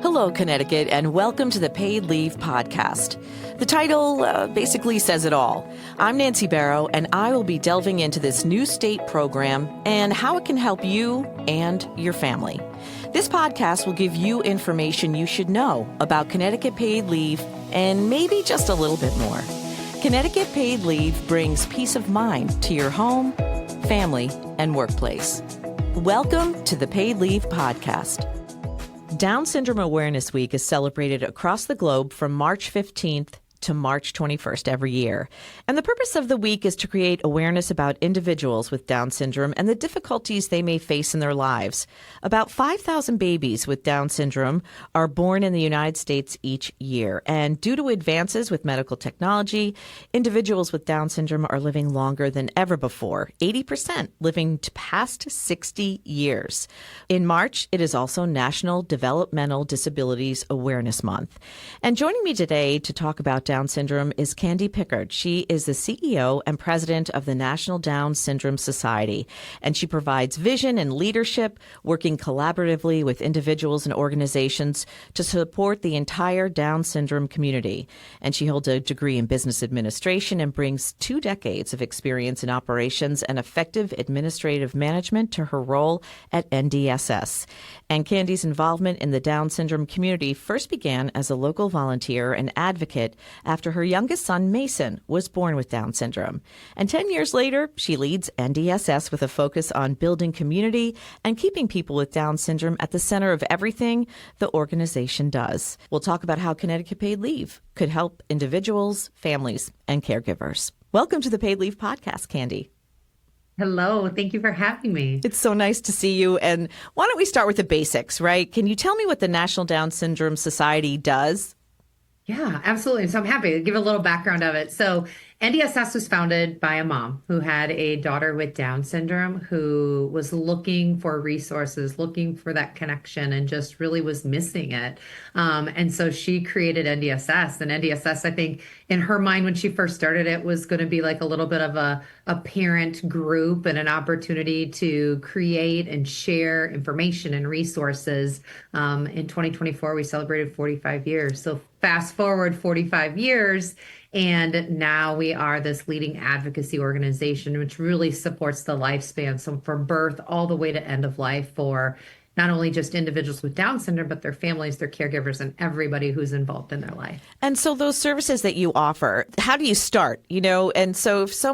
Hello, Connecticut, and welcome to the Paid Leave Podcast. The title basically says it all. I'm Nancy Barrow, and I will be delving into this new state program and how it can help you and your family. This podcast will give you information you should know about Connecticut paid leave and maybe just a little bit more. Connecticut paid leave brings peace of mind to your home, family, and workplace. Welcome to the Paid Leave Podcast. Down Syndrome Awareness Week is celebrated across the globe from March 15th to March 21st every year. And the purpose of the week is to create awareness about individuals with Down syndrome and the difficulties they may face in their lives. About 5,000 babies with Down syndrome are born in the United States each year. And due to advances with medical technology, individuals with Down syndrome are living longer than ever before, 80% living to past 60 years. In March, it is also National Developmental Disabilities Awareness Month. And joining me today to talk about Down syndrome is Kandi Pickard. She is the CEO and president of the National Down Syndrome Society, and she provides vision and leadership, working collaboratively with individuals and organizations to support the entire Down syndrome community. And she holds a degree in business administration and brings 2 decades of experience in operations and effective administrative management to her role at NDSS. And Kandi's involvement in the Down syndrome community first began as a local volunteer and advocate after her youngest son, Mason, was born with Down syndrome. And 10 years later, she leads NDSS with a focus on building community and keeping people with Down syndrome at the center of everything the organization does. We'll talk about how Connecticut paid leave could help individuals, families, and caregivers. Welcome to the Paid Leave Podcast, Kandi. Hello. Thank you for having me. It's so nice to see you. And why don't we start with the basics, right? Can you tell me what the National Down Syndrome Society does? Yeah, absolutely. So I'm happy to give a little background of it. So NDSS was founded by a mom who had a daughter with Down syndrome who was looking for resources, looking for that connection, and just really was missing it. And so she created NDSS. And NDSS, I think, in her mind, when she first started it, was going to be like a little bit of a parent group and an opportunity to create and share information and resources. In 2024, we celebrated 45 years. So fast forward 45 years, and now we are this leading advocacy organization, which really supports the lifespan. So from birth all the way to end of life for not only just individuals with Down syndrome, but their families, their caregivers, and everybody who's involved in their life. And so those services that you offer, how do you start? And so if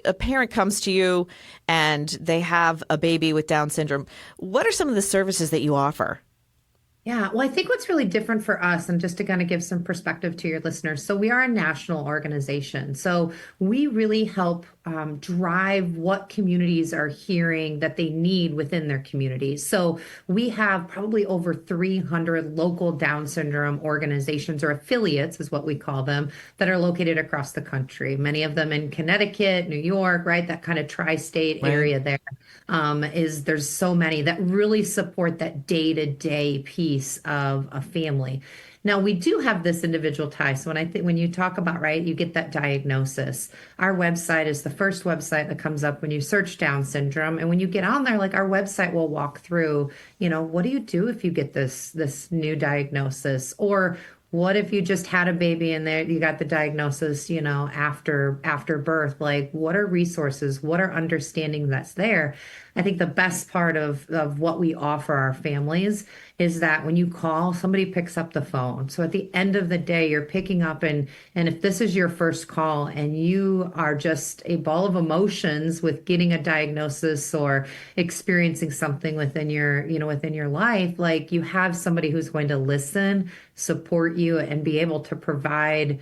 a parent comes to you and they have a baby with Down syndrome, what are some of the services that you offer? Yeah, well, I think what's really different for us, and just to kind of give some perspective to your listeners, so we are a national organization. So we really help drive what communities are hearing that they need within their communities. So we have probably over 300 local Down syndrome organizations, or affiliates is what we call them, that are located across the country. Many of them in Connecticut, New York, right? That kind of tri-state area there. There's so many that really support that day-to-day piece of a family. Now, we do have this individual tie. So when you talk about, right, you get that diagnosis. Our website is the first website that comes up when you search Down syndrome. And when you get on there, like, our website will walk through, what do you do if you get this new diagnosis? Or what if you just had a baby and there you got the diagnosis, after birth? Like, what are resources? What are understanding that's there? I think the best part of what we offer our families is that when you call, somebody picks up the phone. So at the end of the day, you're picking up, and if this is your first call and you are just a ball of emotions with getting a diagnosis or experiencing something within your life, like, you have somebody who's going to listen, support you, and be able to provide,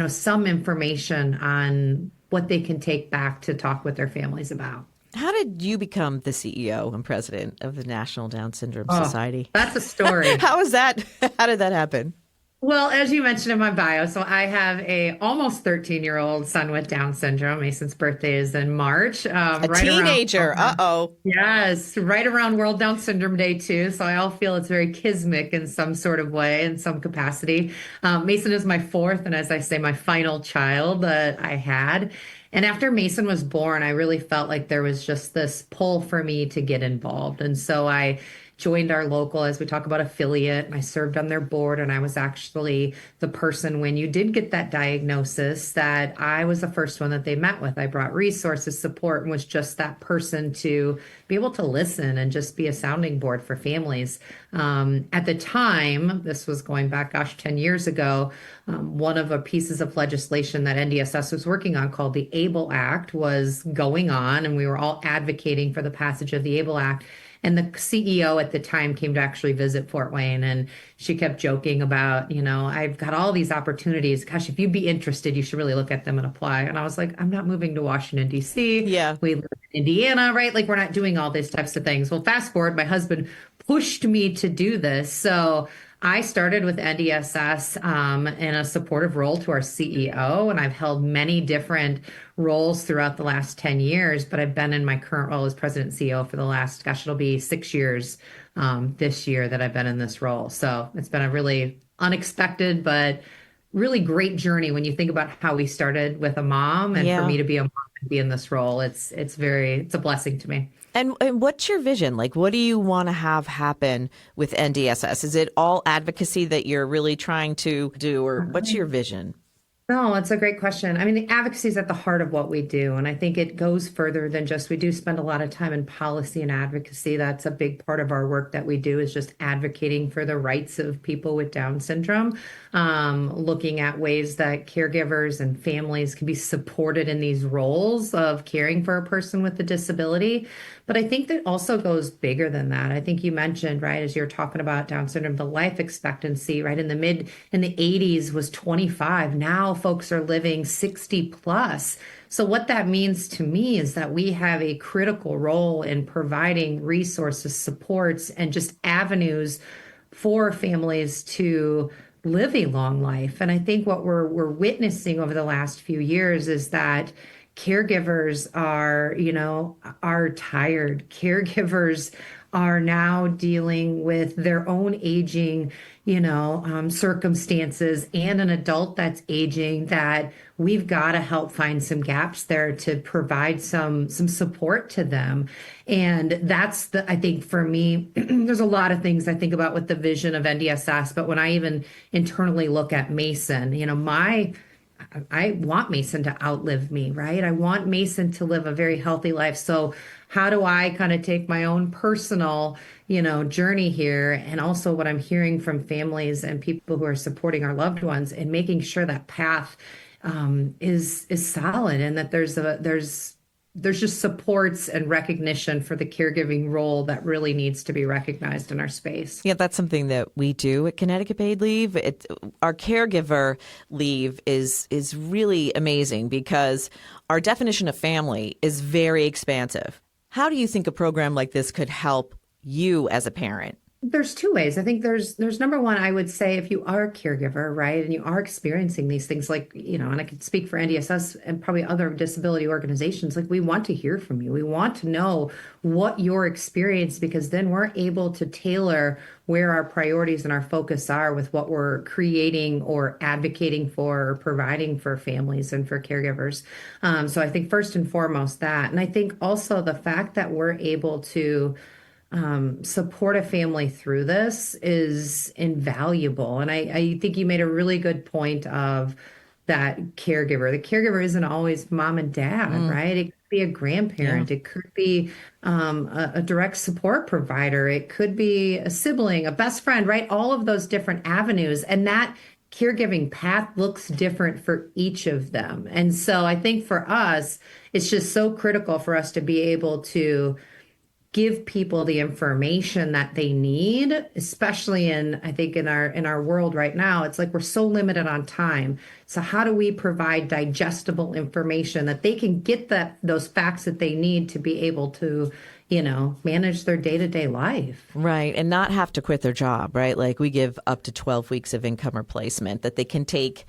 some information on what they can take back to talk with their families about. How did you become the CEO and president of the National Down Syndrome Society? That's a story. How is that? How did that happen? Well, as you mentioned in my bio, so I have a almost 13-year-old son with Down syndrome. Mason's birthday is in March. A teenager. Uh-oh. Yes, right around World Down Syndrome Day, too. So I all feel it's very kismic in some sort of way, in some capacity. Mason is my fourth, and as I say, my final child that I had. And after Mason was born, I really felt like there was just this pull for me to get involved. And so I joined our local, as we talk about, affiliate, and I served on their board. And I was actually the person when you did get that diagnosis that I was the first one that they met with. I brought resources, support, and was just that person to be able to listen and just be a sounding board for families. At the time, this was going back, gosh, 10 years ago, one of the pieces of legislation that NDSS was working on called the ABLE Act was going on, and we were all advocating for the passage of the ABLE Act. And the CEO at the time came to actually visit Fort Wayne, and she kept joking about, I've got all these opportunities. Gosh, if you'd be interested, you should really look at them and apply. And I was like, I'm not moving to Washington, D.C. Yeah. We live in Indiana, right? Like, we're not doing all these types of things. Well, fast forward, my husband pushed me to do this. So I started with NDSS in a supportive role to our CEO, and I've held many different roles throughout the last 10 years, but I've been in my current role as president and CEO for the last, gosh, it'll be 6 years this year that I've been in this role. So it's been a really unexpected, but really great journey when you think about how we started with a mom, and for me to be a mom and be in this role, it's a blessing to me. And what's your vision? Like, what do you want to have happen with NDSS? Is it all advocacy that you're really trying to do, or what's your vision? No, it's a great question. I mean, the advocacy is at the heart of what we do. And I think it goes further than just, we do spend a lot of time in policy and advocacy. That's a big part of our work that we do, is just advocating for the rights of people with Down syndrome, looking at ways that caregivers and families can be supported in these roles of caring for a person with a disability. But I think that also goes bigger than that. I think you mentioned, right, as you're talking about Down syndrome, the life expectancy, right, in the 80s was 25. Now folks are living 60 plus. So what that means to me is that we have a critical role in providing resources, supports, and just avenues for families to live a long life. And I think what we're witnessing over the last few years is that caregivers are tired. Caregivers are now dealing with their own aging, circumstances, and an adult that's aging, that we've got to help find some gaps there to provide some support to them. And that's I think for me, there's a lot of things I think about with the vision of NDSS, but when I even internally look at Mason, I want Mason to outlive me, right? I want Mason to live a very healthy life. So how do I kind of take my own personal, journey here, and also what I'm hearing from families and people who are supporting our loved ones, and making sure that path is solid, and that there's just supports and recognition for the caregiving role that really needs to be recognized in our space. Yeah, that's something that we do at Connecticut Paid Leave. Our caregiver leave is really amazing because our definition of family is very expansive. How do you think a program like this could help you as a parent? There's two ways. I think there's number one, I would say, if you are a caregiver, right, and you are experiencing these things, like, and I could speak for NDSS and probably other disability organizations, like, we want to hear from you. We want to know what your experience, because then we're able to tailor where our priorities and our focus are with what we're creating or advocating for or providing for families and for caregivers. So I think first and foremost that. And I think also the fact that we're able to support a family through this is invaluable. And I think you made a really good point of that caregiver. The caregiver isn't always mom and dad, right? It could be a grandparent. Yeah. It could be a direct support provider. It could be a sibling, a best friend, right? All of those different avenues. And that caregiving path looks different for each of them. And so I think for us, it's just so critical for us to be able to give people the information that they need, especially I think in our world right now. It's like we're so limited on time. So how do we provide digestible information that they can get those facts that they need to be able to, manage their day-to-day life? Right. And not have to quit their job, right? Like, we give up to 12 weeks of income replacement that they can take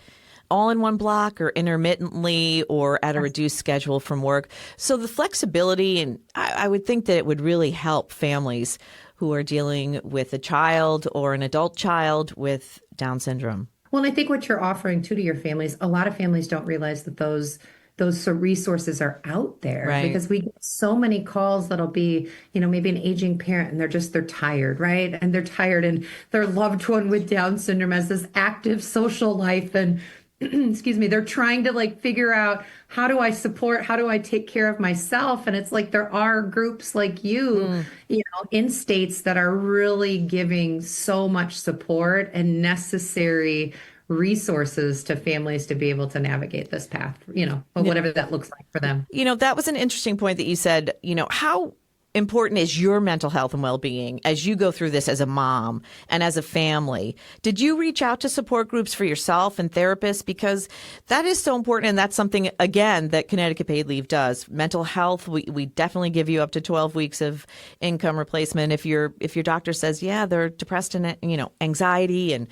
all in one block or intermittently or at a reduced schedule from work. So the flexibility, and I would think that it would really help families who are dealing with a child or an adult child with Down syndrome. Well, and I think what you're offering too to your families, a lot of families don't realize that those those resources are out there, Right. because we get so many calls that'll be, maybe an aging parent and they're tired, right? And they're tired, and their loved one with Down syndrome has this active social life, and excuse me, they're trying to like figure out, how do I support, how do I take care of myself? And it's like there are groups like in states that are really giving so much support and necessary resources to families to be able to navigate this path, or whatever that looks like for them. That was an interesting point that you said, how important is your mental health and well-being as you go through this as a mom and as a family? Did you reach out to support groups for yourself and therapists? Because that is so important. And that's something, again, that Connecticut Paid Leave does. Mental health, we definitely give you up to 12 weeks of income replacement if your doctor says, yeah, they're depressed and, anxiety. And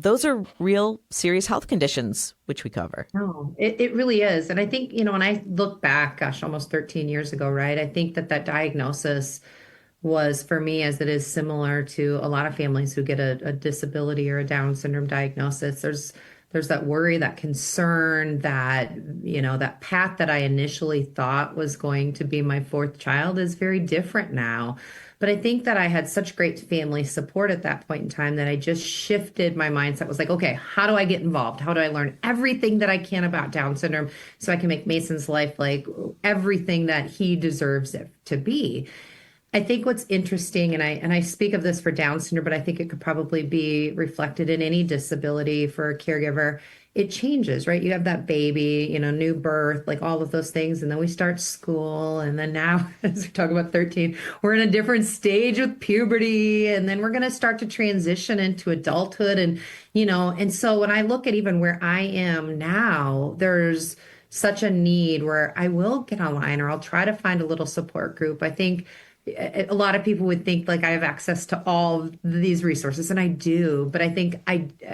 those are real serious health conditions, which we cover. No, it really is. And I think, when I look back, gosh, almost 13 years ago, right? I think that diagnosis was, for me, as it is similar to a lot of families who get a disability or a Down syndrome diagnosis. There's that worry, that concern, that, that path that I initially thought was going to be my fourth child is very different now. But I think that I had such great family support at that point in time that I just shifted my mindset. Was like, okay, how do I get involved? How do I learn everything that I can about Down syndrome so I can make Mason's life like everything that he deserves it to be? I think what's interesting, and I speak of this for Down syndrome, but I think it could probably be reflected in any disability for a caregiver. It changes, right? You have that baby, new birth, like all of those things. And then we start school. And then now, as we talk about 13, we're in a different stage with puberty. And then we're going to start to transition into adulthood. And so when I look at even where I am now, there's such a need where I will get online, or I'll try to find a little support group. I think a lot of people would think like I have access to all these resources, and I do. But I think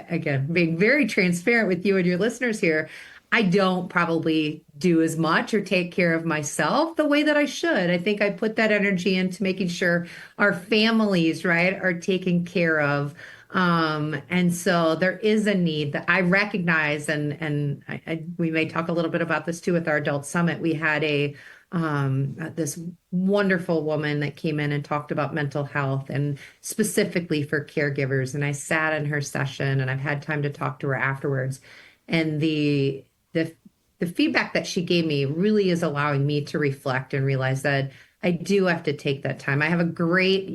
again, being very transparent with you and your listeners here, I don't probably do as much or take care of myself the way that I should. I think I put that energy into making sure our families, right, are taken care of. And so there is a need that I recognize, and we may talk a little bit about this too with our adult summit. We had this wonderful woman that came in and talked about mental health, and specifically for caregivers. And I sat in her session, and I've had time to talk to her afterwards. And the feedback that she gave me really is allowing me to reflect and realize that I do have to take that time. I have a great,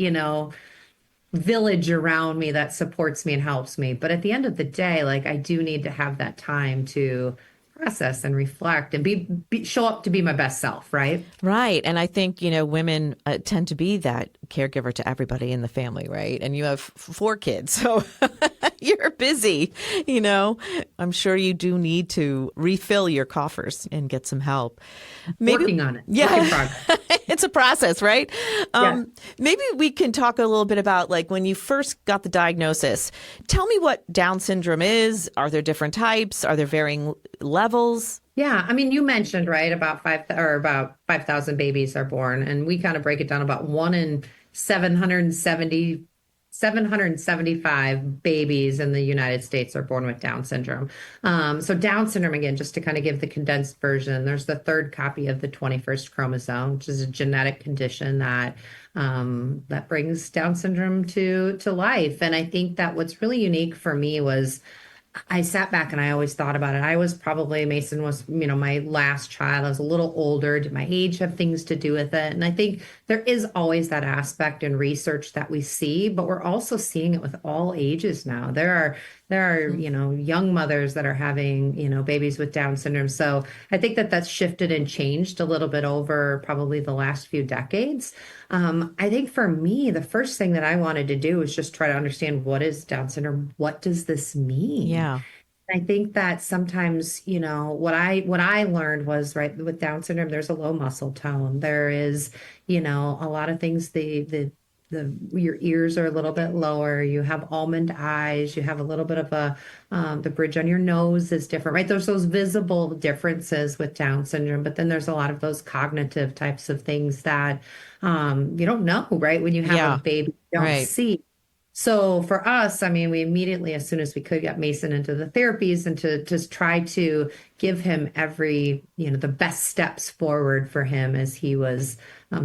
village around me that supports me and helps me. But at the end of the day, like, I do need to have that time to process and reflect and show up to be my best self, right? Right. And I think, women tend to be that caregiver to everybody in the family, right? And you have 4 kids, so you're busy, I'm sure you do need to refill your coffers and get some help. Maybe, working on it. Yeah. Work in progress. It's a process, right? Yeah. Maybe we can talk a little bit about, like, when you first got the diagnosis. Tell me what Down syndrome is. Are there different types? Are there varying levels? Yeah, I mean, you mentioned, right, about 5,000 babies are born, and we kind of break it down about 1 in 775 babies in the United States are born with Down syndrome. So Down syndrome, again, just to kind of give the condensed version, there's the 3rd copy of the 21st chromosome, which is a genetic condition that brings Down syndrome to life. And I think that what's really unique for me was I sat back and I always thought about it. Mason was, my last child. I was a little older. Did my age have things to do with it? And I think there is always that aspect in research that we see, but we're also seeing it with all ages now. There are, young mothers that are having, babies with Down syndrome. So I think that that's shifted and changed a little bit over probably the last few decades. I think for me, the first thing that I wanted to do was just try to understand, what is Down syndrome? What does this mean? Yeah. I think that sometimes, what I learned was, right, with Down syndrome, there's a low muscle tone. There is, a lot of things, your ears are a little bit lower. You have almond eyes. You have a little bit of the bridge on your nose is different, right? There's those visible differences with Down syndrome, but then there's a lot of those cognitive types of things that you don't know, right? When you have a baby, you don't see. So for us, I mean, we immediately, as soon as we could, got Mason into the therapies and to just try to give him every, the best steps forward for him as he was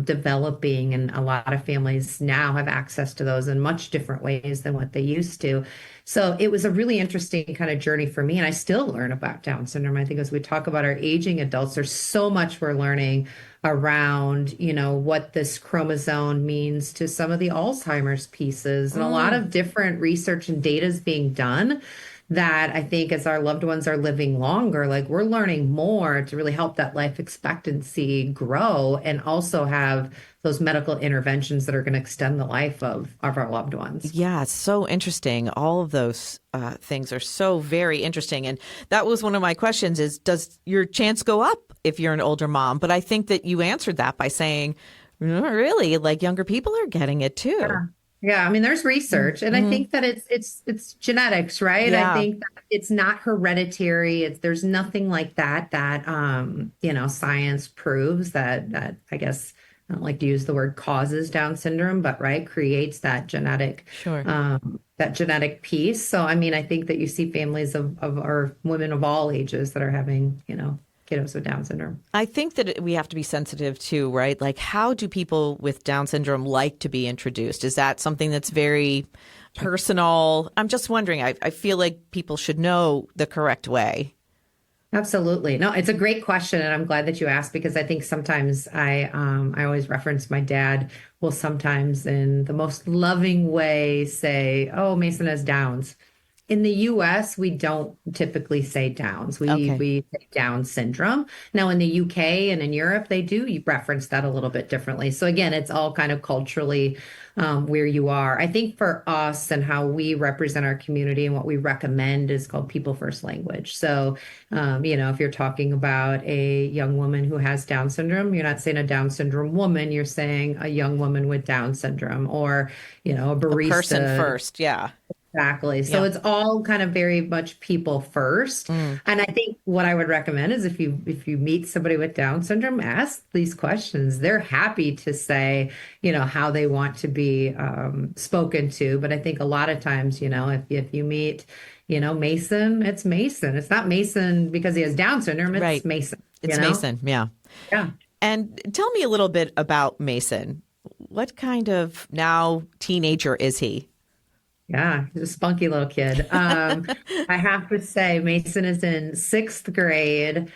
developing. And a lot of families now have access to those in much different ways than what they used to. So it was a really interesting kind of journey for me. And I still learn about Down syndrome. I think as we talk about our aging adults, there's so much we're learning around, what this chromosome means to some of the Alzheimer's pieces. And a lot of different research and data is being done that I think as our loved ones are living longer, like we're learning more to really help that life expectancy grow and also have those medical interventions that are going to extend the life of our loved ones. Yeah, it's so interesting. All of those things are so very interesting. And that was one of my questions is, does your chance go up if you're an older mom? But I think that you answered that by saying, "Not really, like younger people are getting it too." Yeah, I mean, there's research, and I think that it's genetics, right? Yeah. I think that it's not hereditary. There's nothing like that science proves that I guess I don't like to use the word causes Down syndrome, but right, creates that genetic Sure. that genetic piece. So I mean, I think that you see families of or women of all ages that are having, kiddos with Down syndrome. I think that we have to be sensitive too, right? Like, how do people with Down syndrome like to be introduced? Is that something that's very personal? I'm just wondering. I feel like people should know the correct way. Absolutely. No, it's a great question. And I'm glad that you asked because I think sometimes I always reference my dad will sometimes in the most loving way say, "Oh, Mason has Downs." In the US, we don't typically say Downs. Okay. We say Down syndrome. Now, in the UK and in Europe, they do reference that a little bit differently. So again, it's all kind of culturally where you are. I think for us and how we represent our community and what we recommend is called people first language. So, if you're talking about a young woman who has Down syndrome, you're not saying a Down syndrome woman, you're saying a young woman with Down syndrome or, a barista. A person first. Yeah. Exactly. So it's all kind of very much people first. And I think what I would recommend is if you meet somebody with Down syndrome, ask these questions. They're happy to say, how they want to be spoken to. But I think a lot of times, if you meet, Mason, it's Mason. It's not Mason because he has Down syndrome. It's Right. Mason. It's Mason. Yeah. Yeah. And tell me a little bit about Mason. What kind of now teenager is he? Yeah, he's a spunky little kid. I have to say, Mason is in sixth grade.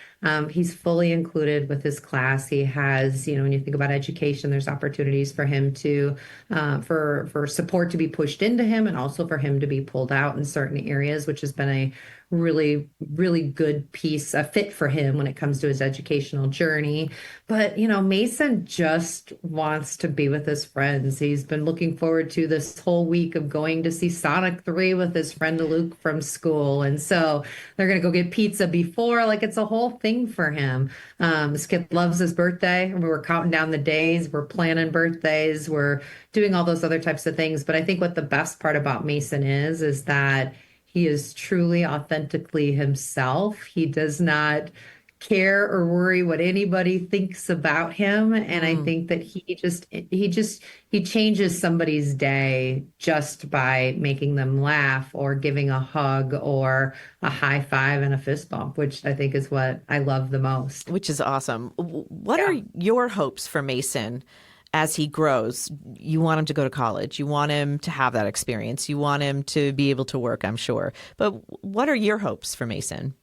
He's fully included with his class. He has, when you think about education, there's opportunities for him to, for support to be pushed into him and also for him to be pulled out in certain areas, which has been a really, really good piece, a fit for him when it comes to his educational journey. But, Mason just wants to be with his friends. He's been looking forward to this whole week of going to see Sonic 3 with his friend Luke from school. And so they're going to go get pizza before, like it's a whole thing for him. This kid loves his birthday. We're counting down the days. We're planning birthdays. We're doing all those other types of things. But I think what the best part about Mason is that he is truly authentically himself. He does not care or worry what anybody thinks about him. And I think that he changes somebody's day just by making them laugh or giving a hug or a high five and a fist bump, which I think is what I love the most. Which is awesome. What are your hopes for Mason as he grows? You want him to go to college. You want him to have that experience. You want him to be able to work, I'm sure. But what are your hopes for Mason?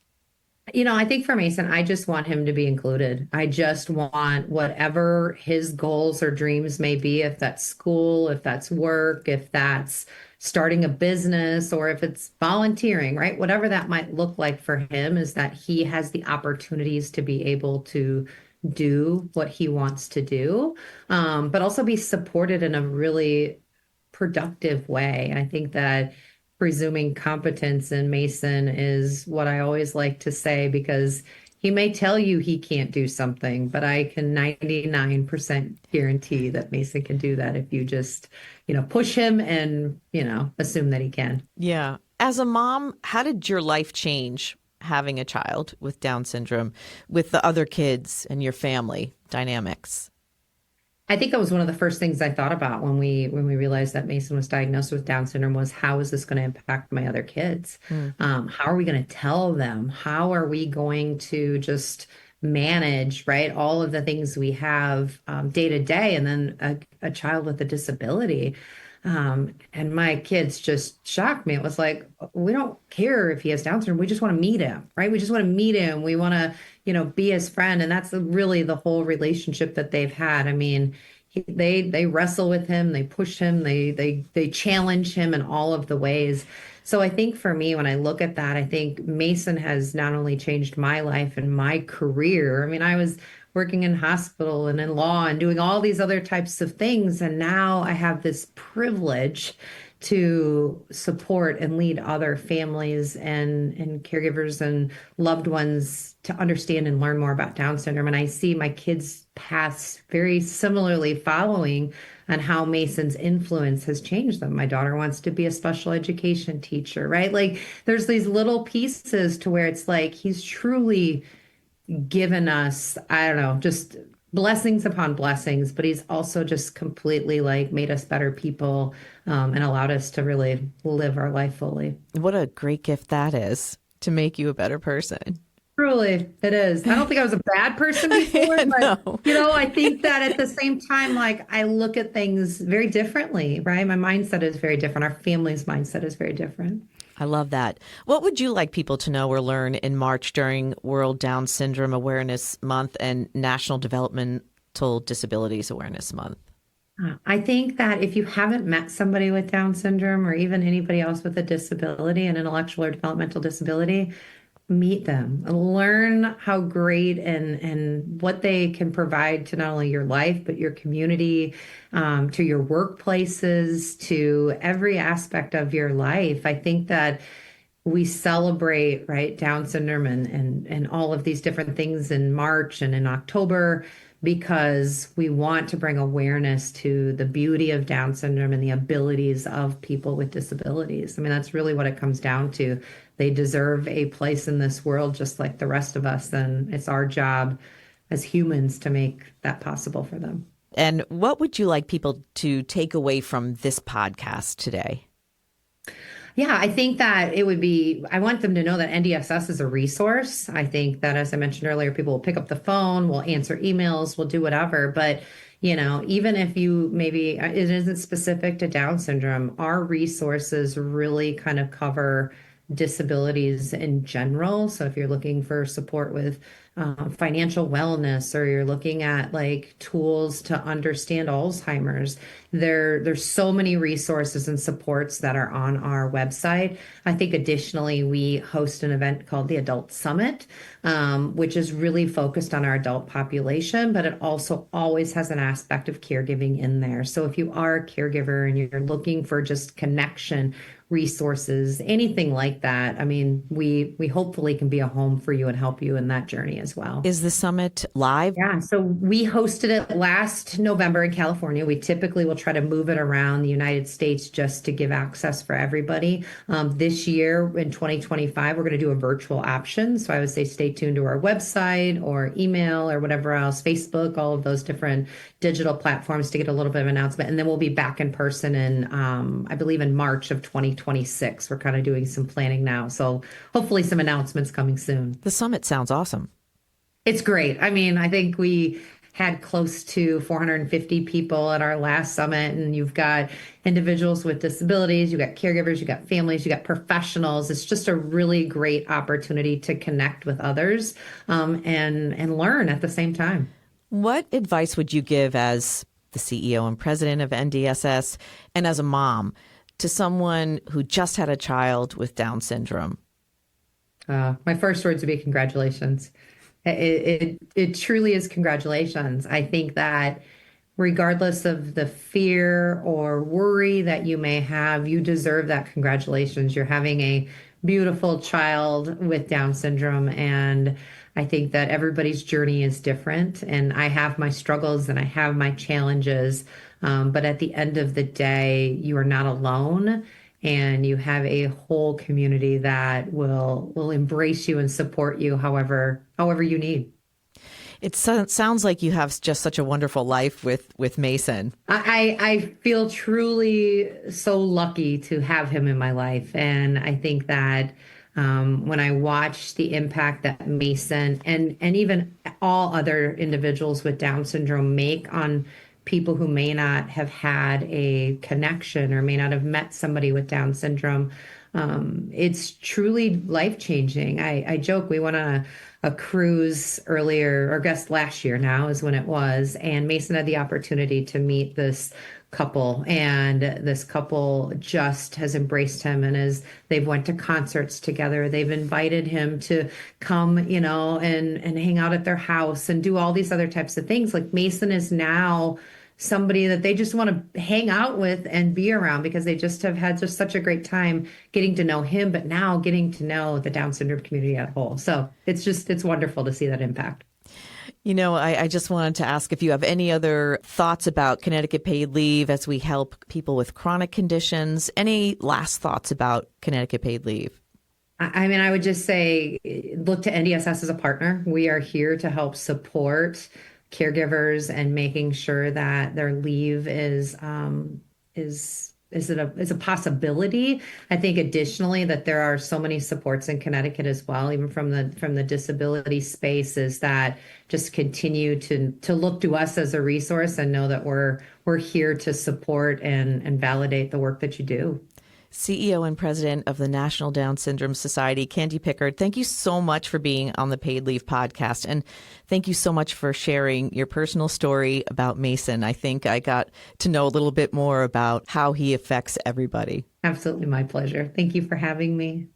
I think for Mason, I just want him to be included. I just want whatever his goals or dreams may be, if that's school, if that's work, if that's starting a business, or if it's volunteering, right? Whatever that might look like for him is that he has the opportunities to be able to do what he wants to do, but also be supported in a really productive way. I think that presuming competence in Mason is what I always like to say, because he may tell you he can't do something, but I can 99% guarantee that Mason can do that if you just, push him and, assume that he can. Yeah. As a mom, how did your life change having a child with Down syndrome with the other kids and your family dynamics? I think that was one of the first things I thought about when we realized that Mason was diagnosed with Down syndrome was how is this going to impact my other kids? Mm. How are we going to tell them? How are we going to just manage, right, all of the things we have day to day, and then a child with a disability? And my kids just shocked me. It was like, we don't care if he has Down syndrome. We just want to meet him, right? We just want to meet him. We want to, be his friend. And that's really the whole relationship that they've had. I mean, they wrestle with him, they push him, they challenge him in all of the ways. So I think for me, when I look at that, I think Mason has not only changed my life and my career. I mean, I was working in hospital and in law and doing all these other types of things. And now I have this privilege to support and lead other families and caregivers and loved ones to understand and learn more about Down syndrome. And I see my kids' paths very similarly following on how Mason's influence has changed them. My daughter wants to be a special education teacher, right? Like there's these little pieces to where it's like he's truly given us, I don't know, just blessings upon blessings, but he's also just completely like made us better people, and allowed us to really live our life fully. What a great gift that is to make you a better person. Truly, it is. I don't think I was a bad person before, but No. I think that at the same time, like I look at things very differently, right? My mindset is very different. Our family's mindset is very different. I love that. What would you like people to know or learn in March during World Down Syndrome Awareness Month and National Developmental Disabilities Awareness Month? I think that if you haven't met somebody with Down syndrome or even anybody else with a disability, an intellectual or developmental disability, meet them, learn how great and what they can provide to not only your life, but your community, to your workplaces, to every aspect of your life. I think that we celebrate, right, Down syndrome and all of these different things in March and in October because we want to bring awareness to the beauty of Down syndrome and the abilities of people with disabilities. I mean, that's really what it comes down to. They deserve a place in this world just like the rest of us, and it's our job as humans to make that possible for them. And what would you like people to take away from this podcast today? Yeah, I think that I want them to know that NDSS is a resource. I think that, as I mentioned earlier, people will pick up the phone, will answer emails, will do whatever. But, even if you maybe it isn't specific to Down syndrome, our resources really kind of cover disabilities in general. So if you're looking for support with financial wellness, or you're looking at like tools to understand Alzheimer's, there's so many resources and supports that are on our website. I think additionally, we host an event called the Adult Summit, which is really focused on our adult population, but it also always has an aspect of caregiving in there. So if you are a caregiver and you're looking for just connection, resources, anything like that, I mean, we hopefully can be a home for you and help you in that journey as well. Is the summit live? Yeah, so we hosted it last November in California. We typically will try to move it around the United States just to give access for everybody. This year in 2025, we're going to do a virtual option. So I would say stay tuned to our website or email or whatever else, Facebook, all of those different digital platforms to get a little bit of announcement. And then we'll be back in person in, I believe, in March of 2026. We're kind of doing some planning now. So hopefully some announcements coming soon. The summit sounds awesome. It's great. I mean, I think we had close to 450 people at our last summit, and you've got individuals with disabilities, you got caregivers, you got families, you got professionals. It's just a really great opportunity to connect with others, and learn at the same time. What advice would you give as the CEO and president of NDSS and as a mom to someone who just had a child with Down syndrome? My first words would be congratulations. It truly is congratulations. I think that regardless of the fear or worry that you may have, you deserve that congratulations. You're having a beautiful child with Down syndrome. And I think that everybody's journey is different. And I have my struggles and I have my challenges. But at the end of the day, you are not alone. And you have a whole community that will embrace you and support you however you need. It sounds like you have just such a wonderful life with Mason. I feel truly so lucky to have him in my life. And I think that when I watch the impact that Mason and even all other individuals with Down syndrome make on people who may not have had a connection or may not have met somebody with Down syndrome, it's truly life-changing. I joke, we went on a cruise earlier, or I guess last year now is when it was, and Mason had the opportunity to meet this couple, and this couple just has embraced him, and as they've went to concerts together, they've invited him to come, and hang out at their house and do all these other types of things. Like, Mason is now somebody that they just want to hang out with and be around because they just have had just such a great time getting to know him, but now getting to know the Down syndrome community as a whole. So it's wonderful to see that impact. I just wanted to ask if you have any other thoughts about Connecticut paid leave as we help people with chronic conditions. Any last thoughts about Connecticut paid leave? I mean, I would just say, look to NDSS as a partner. We are here to help support caregivers and making sure that their leave is a possibility. I think additionally that there are so many supports in Connecticut as well, even from the disability space, is that just continue to look to us as a resource and know that we're here to support and validate the work that you do. CEO and President of the National Down Syndrome Society, Kandi Pickard, thank you so much for being on the Paid Leave podcast. And thank you so much for sharing your personal story about Mason. I think I got to know a little bit more about how he affects everybody. Absolutely, my pleasure. Thank you for having me.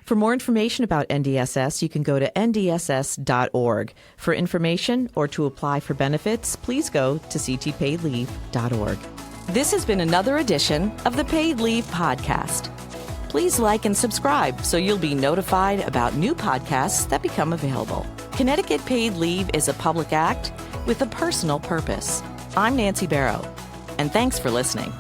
For more information about NDSS, you can go to ndss.org. For information or to apply for benefits, please go to ctpaidleave.org. This has been another edition of the Paid Leave Podcast. Please like and subscribe so you'll be notified about new podcasts that become available. Connecticut Paid Leave is a public act with a personal purpose. I'm Nancy Barrow, and thanks for listening.